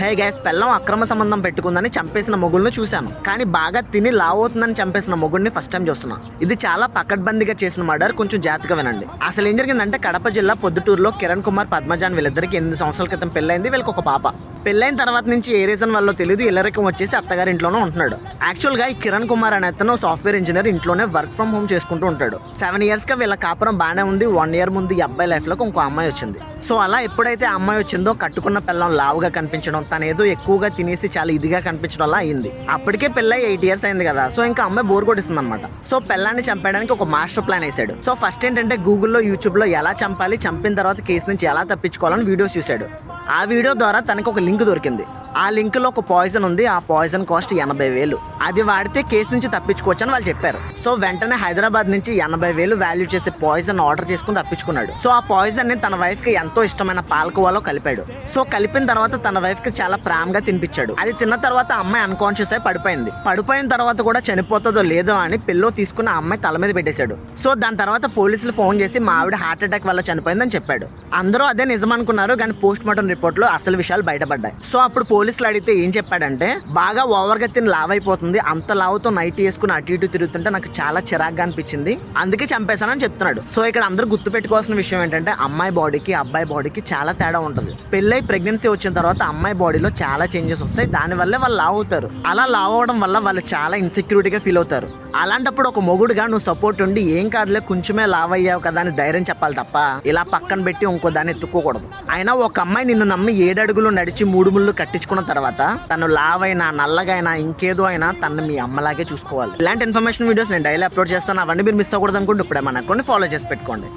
Hey guys, పెళ్ళం అక్రమ సంబంధం పెట్టుకుందని చంపేసిన మొగుళ్ళను చూశాను, కానీ బాగా తిని లావవుతుందని చంపేసిన మొగుడిని ఫస్ట్ టైం చూస్తున్నా. ఇది చాలా పకడ్బందీగా చేసిన మర్డర్. కొంచెం జాగ్రత్తగా వినండి. అసలు ఏం జరిగిందంటే, కడప జిల్లా పొద్దుటూరులో కిరణ్ కుమార్, పద్మజాన్ వీళ్ళిద్దరికి 8 సంవత్సరాల క్రితం పెళ్ళైంది. వీళ్ళకి ఒక పాప. పెళ్ళైన తర్వాత నుంచి ఏ రీజన్ వల్ల తెలియదు, ఇల్లరికం వచ్చేసి అత్తగారి ఇంట్లోనే ఉంటున్నాడు. యాక్చువల్గా ఈ కిరణ్ కుమార్ అనే అతను సాఫ్ట్వేర్ ఇంజనీర్, ఇంట్లోనే వర్క్ ఫ్రమ్ హోమ్ చేసుకుంటూ ఉంటాడు. 7 years గా వీళ్ళ కాపురం బాగానే ఉంది. 1 year ముందు ఈ అబ్బాయి లైఫ్ లోకి ఇంకో అమ్మాయి వచ్చింది. సో అలా ఎప్పుడైతే ఆ అమ్మాయి వచ్చిందో, కట్టుకున్న పిల్లం లావుగా కనిపించడం, తను ఏదో ఎక్కువగా తినేసి చాలా ఇదిగా కనిపించడం అలా అయింది. అప్పటికే పెళ్ళై 8 years అయింది కదా. సో ఇంకా అమ్మాయి బోర్ కొట్టిస్తుంది అనమాట. సో పిల్లాన్ని చంపడానికి ఒక మాస్టర్ ప్లాన్ వేసాడు. సో ఫస్ట్ ఏంటంటే, గూగుల్లో, యూట్యూబ్లో ఎలా చంపాలి, చంపిన తర్వాత కేసు నుంచి ఎలా తప్పించుకోవాలని వీడియోస్ చూశాడు. ఆ వీడియో ద్వారా తనకు ఒక లింక్ దొరికింది. ఆ లింక్ లో ఒక పాయిజన్ ఉంది. ఆ పాయిజన్ కాస్ట్ 80,000. అది వాడితే కేసు నుంచి తప్పించుకోవచ్చు అని వాళ్ళు చెప్పారు. సో వెంటనే హైదరాబాద్ నుంచి 80,000 వాల్యూ చేసే పాయిజన్ ఆర్డర్ చేసుకుని తప్పించుకున్నాడు. సో ఆ పాయిజన్ ని తన వైఫ్ కి ఎంతో ఇష్టమైన పాలకోవాలో కలిపాడు. సో కలిపిన తర్వాత తన వైఫ్ కి చాలా ప్రేమగా తినిపించాడు. అది తిన్న తర్వాత అమ్మాయి అన్కాన్షియస్ అయి పడిపోయింది. పడిపోయిన తర్వాత కూడా చనిపోతుందో లేదో అని పిల్లో తీసుకుని ఆ అమ్మాయి తల మీద పెట్టేశాడు. సో దాని తర్వాత పోలీసులు ఫోన్ చేసి మా ఆవిడ హార్ట్ అటాక్ వల్ల చనిపోయిందని చెప్పాడు. అందరూ అదే నిజం అనుకున్నారు, కానీ పోస్ట్ మార్టం రిపోర్ట్ లో అసలు విషయాలు బయటపడ్డాయి. సో అప్పుడు పోలీసులు అడిగితే ఏం చెప్పాడంటే, బాగా ఓవర్గా తిని లావ్ అయిపోతుంది, అంత లావుతో నైట్ వేసుకుని అటు ఇటు తిరుగుతుంటే నాకు చాలా చిరాగ్గా అనిపించింది, అందుకే చంపేశానని చెప్తున్నాడు. సో ఇక్కడ అందరూ గుర్తు పెట్టుకోవాల్సిన విషయం ఏంటంటే, అమ్మాయి బాడీకి అబ్బాయి బాడీకి చాలా తేడా ఉంటుంది. పెళ్ళై ప్రెగ్నెన్సీ వచ్చిన తర్వాత అమ్మాయి బాడీలో చాలా చేంజెస్ వస్తాయి. దానివల్లే వాళ్ళు లావ్ అవుతారు. అలా లావ్ అవడం వల్ల వాళ్ళు చాలా ఇన్సెక్యూరిటీగా ఫీల్ అవుతారు. అలాంటప్పుడు ఒక మొగుడుగా నువ్వు సపోర్ట్ ఉండి, ఏం కాదులే కొంచెమే లావ్ అయ్యావు కదా అని ధైర్యం చెప్పాలి తప్ప ఇలా పక్కన పెట్టి ఇంకో దాన్ని ఎత్తుక్కోకూడదు. అయినా ఒక అమ్మాయి నిన్ను నమ్మి 7 అడుగులు నడిచి 3 ముళ్ళు కట్టించుకున్న తర్వాత తను లావ్ అయినా, నల్లగా అయినా, ఇంకేదో అయినా తను మీ అమ్మలాగే చూసుకోవాలి. ఇలాంటి ఇన్ఫర్మేషన్ వీడియోస్ నేను డైలీ అప్లోడ్ చేస్తాను. అవన్నీ మీరు మిస్ అవ్వకూడదు అనుకుంటే ఇప్పుడే మన అకౌంట్ని ఫాలో చేసి పెట్టుకోండి.